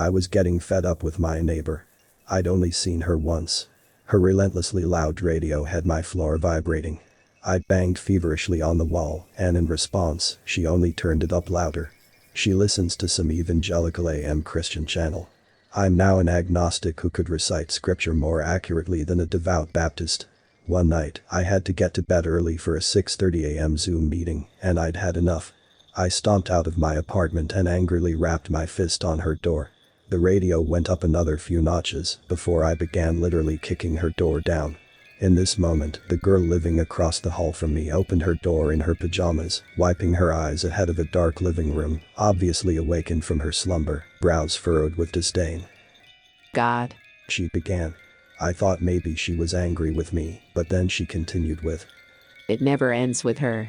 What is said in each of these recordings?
I was getting fed up with my neighbor. I'd only seen her once. Her relentlessly loud radio had my floor vibrating. I banged feverishly on the wall, and in response, she only turned it up louder. She listens to some evangelical AM Christian channel. I'm now an agnostic who could recite scripture more accurately than a devout Baptist. One night, I had to get to bed early for a 6:30 a.m. Zoom meeting, and I'd had enough. I stomped out of my apartment and angrily rapped my fist on her door. The radio went up another few notches before I began literally kicking her door down. In this moment, the girl living across the hall from me opened her door in her pajamas, wiping her eyes ahead of a dark living room, obviously awakened from her slumber, brows furrowed with disdain. God, she began. I thought maybe she was angry with me, but then she continued with, it never ends with her.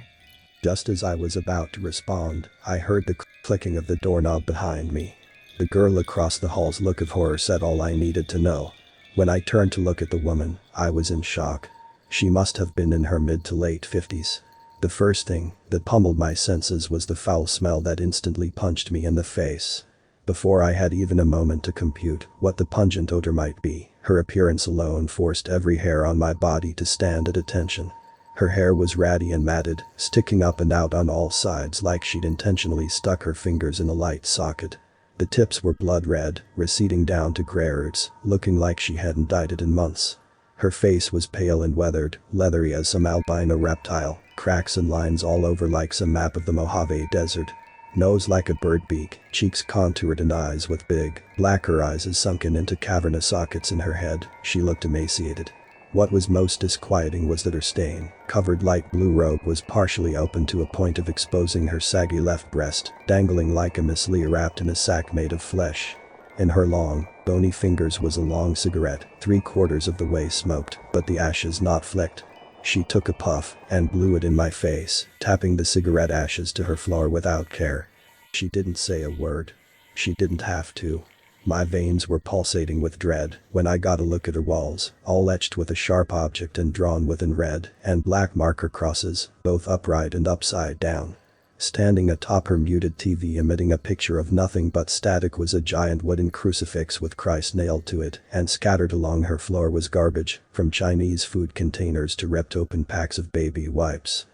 Just as I was about to respond, I heard the clicking of the doorknob behind me. The girl across the hall's look of horror said all I needed to know. When I turned to look at the woman, I was in shock. She must have been in her mid to late 50s. The first thing that pummeled my senses was the foul smell that instantly punched me in the face. Before I had even a moment to compute what the pungent odor might be, her appearance alone forced every hair on my body to stand at attention. Her hair was ratty and matted, sticking up and out on all sides like she'd intentionally stuck her fingers in a light socket. The tips were blood red, receding down to gray roots, looking like she hadn't dyed it in months. Her face was pale and weathered, leathery as some albino reptile, cracks and lines all over like some map of the Mojave Desert. Nose like a bird beak, cheeks contoured and eyes with big, blacker eyes sunken into cavernous sockets in her head. She looked emaciated. What was most disquieting was that her stain-covered light blue robe was partially open to a point of exposing her saggy left breast, dangling like a Miss Leah wrapped in a sack made of flesh. In her long, bony fingers was a long cigarette, 3/4 of the way smoked, but the ashes not flicked. She took a puff and blew it in my face, tapping the cigarette ashes to her floor without care. She didn't say a word. She didn't have to. My veins were pulsating with dread when I got a look at her walls, all etched with a sharp object and drawn with in red and black marker crosses, both upright and upside down. Standing atop her muted TV emitting a picture of nothing but static was a giant wooden crucifix with Christ nailed to it, and scattered along her floor was garbage, from Chinese food containers to ripped open packs of baby wipes.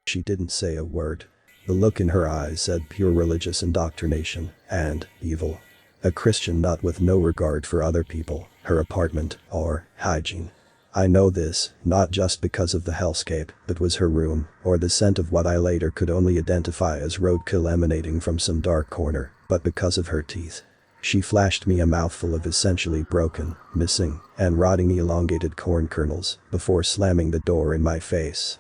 She didn't say a word. The look in her eyes said pure religious indoctrination and evil. A Christian nut with no regard for other people, her apartment, or hygiene. I know this, not just because of the hellscape that was her room, or the scent of what I later could only identify as roadkill emanating from some dark corner, but because of her teeth. She flashed me a mouthful of essentially broken, missing, and rotting elongated corn kernels before slamming the door in my face.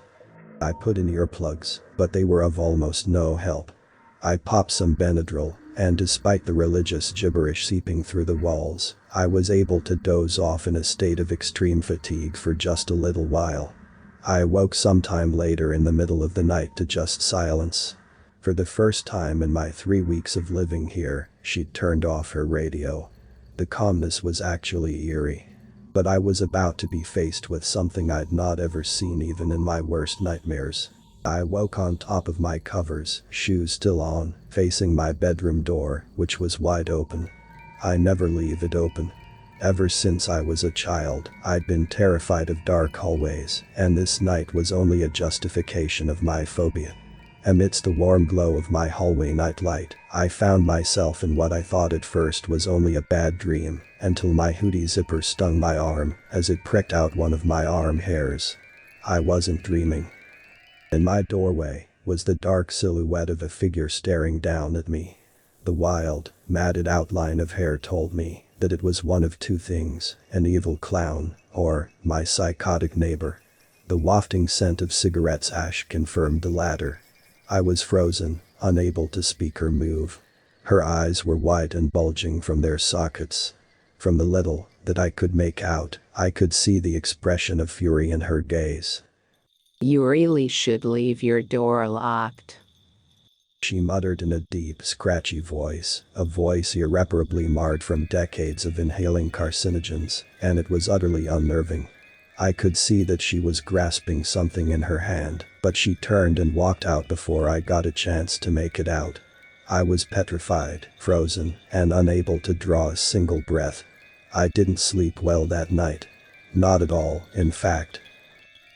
I put in earplugs, but they were of almost no help. I popped some Benadryl, and despite the religious gibberish seeping through the walls, I was able to doze off in a state of extreme fatigue for just a little while. I awoke sometime later in the middle of the night to just silence. For the first time in my 3 weeks of living here, she'd turned off her radio. The calmness was actually eerie. But I was about to be faced with something I'd not ever seen even in my worst nightmares. I woke on top of my covers, shoes still on, facing my bedroom door, which was wide open. I never leave it open. Ever since I was a child, I'd been terrified of dark hallways, and this night was only a justification of my phobia. Amidst the warm glow of my hallway nightlight, I found myself in what I thought at first was only a bad dream, until my hoodie zipper stung my arm as it pricked out one of my arm hairs. I wasn't dreaming. In my doorway was the dark silhouette of a figure staring down at me. The wild, matted outline of hair told me that it was one of two things, an evil clown, or my psychotic neighbor. The wafting scent of cigarettes ash confirmed the latter. I was frozen, unable to speak or move. Her eyes were white and bulging from their sockets. From the little that I could make out, I could see the expression of fury in her gaze. You really should leave your door locked, she muttered in a deep, scratchy voice, a voice irreparably marred from decades of inhaling carcinogens, and it was utterly unnerving. I could see that she was grasping something in her hand, but she turned and walked out before I got a chance to make it out. I was petrified, frozen, and unable to draw a single breath. I didn't sleep well that night. Not at all, in fact.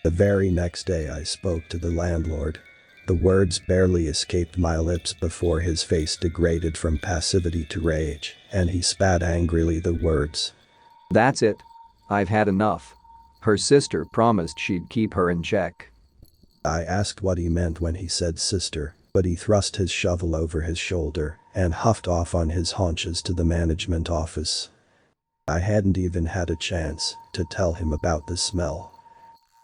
The very next day I spoke to the landlord. The words barely escaped my lips before his face degraded from passivity to rage, and he spat angrily the words. That's it. I've had enough. Her sister promised she'd keep her in check. I asked what he meant when he said sister, but he thrust his shovel over his shoulder and huffed off on his haunches to the management office. I hadn't even had a chance to tell him about the smell.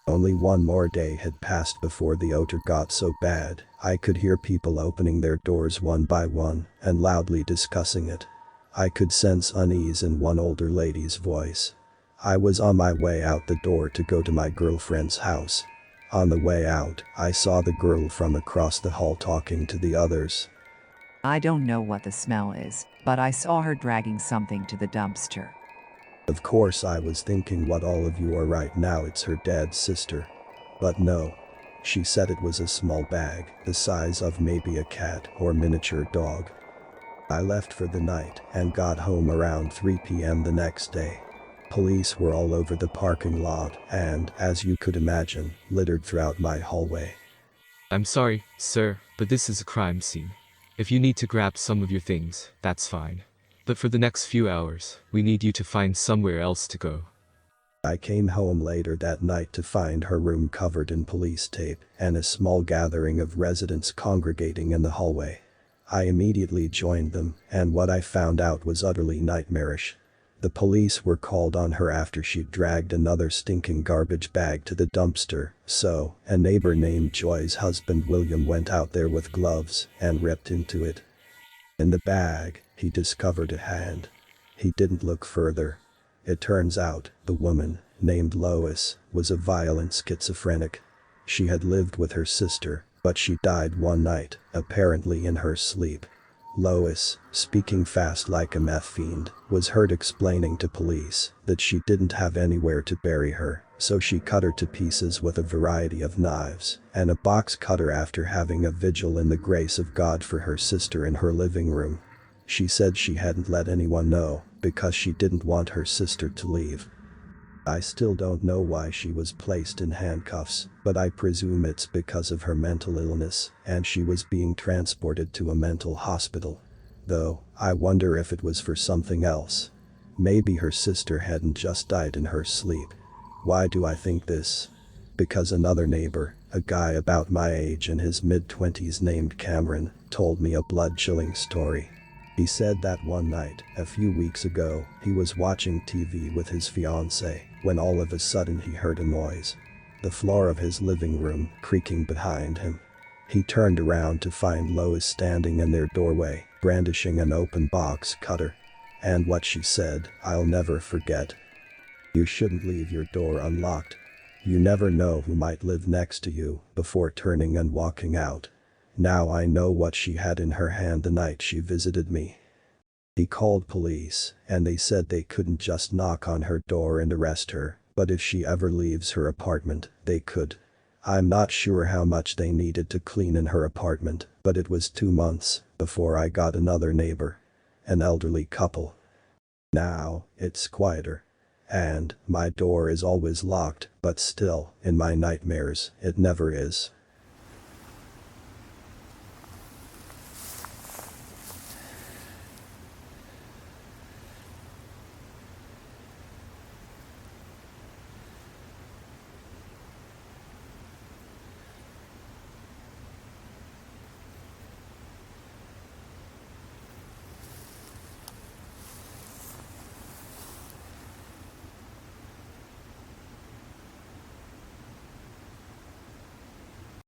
Only one more day had passed before the odor got so bad I could hear people opening their doors one by one and loudly discussing it. I could sense unease in one older lady's voice. I was on my way out the door to go to my girlfriend's house. On the way out, I saw the girl from across the hall talking to the others. I don't know what the smell is, but I saw her dragging something to the dumpster. Of course I was thinking what all of you are right now, it's her dead sister. But no. She said it was a small bag, the size of maybe a cat or miniature dog. I left for the night and got home around 3 p.m. the next day. Police were all over the parking lot and, as you could imagine, littered throughout my hallway. I'm sorry, sir, but this is a crime scene. If you need to grab some of your things, that's fine. But for the next few hours, we need you to find somewhere else to go. I came home later that night to find her room covered in police tape and a small gathering of residents congregating in the hallway. I immediately joined them, and what I found out was utterly nightmarish. The police were called on her after she'd dragged another stinking garbage bag to the dumpster, so a neighbor named Joy's husband William went out there with gloves and ripped into it. In the bag, he discovered a hand. He didn't look further. It turns out, the woman, named Lois, was a violent schizophrenic. She had lived with her sister, but she died one night, apparently in her sleep. Lois, speaking fast like a meth fiend, was heard explaining to police that she didn't have anywhere to bury her, so she cut her to pieces with a variety of knives and a box cutter after having a vigil in the grace of God for her sister in her living room. She said she hadn't let anyone know because she didn't want her sister to leave. I still don't know why she was placed in handcuffs, but I presume it's because of her mental illness and she was being transported to a mental hospital. Though, I wonder if it was for something else. Maybe her sister hadn't just died in her sleep. Why do I think this? Because another neighbor, a guy about my age in his mid-20s named Cameron, told me a blood-chilling story. He said that one night, a few weeks ago, he was watching TV with his fiancée when all of a sudden he heard a noise. The floor of his living room creaking behind him. He turned around to find Lois standing in their doorway, brandishing an open box cutter. And what she said, I'll never forget. You shouldn't leave your door unlocked. You never know who might live next to you before turning and walking out. Now I know what she had in her hand the night she visited me. He called police, and they said they couldn't just knock on her door and arrest her, but if she ever leaves her apartment, they could. I'm not sure how much they needed to clean in her apartment, but it was 2 months before I got another neighbor. An elderly couple. Now, it's quieter. And my door is always locked, but still, in my nightmares, it never is.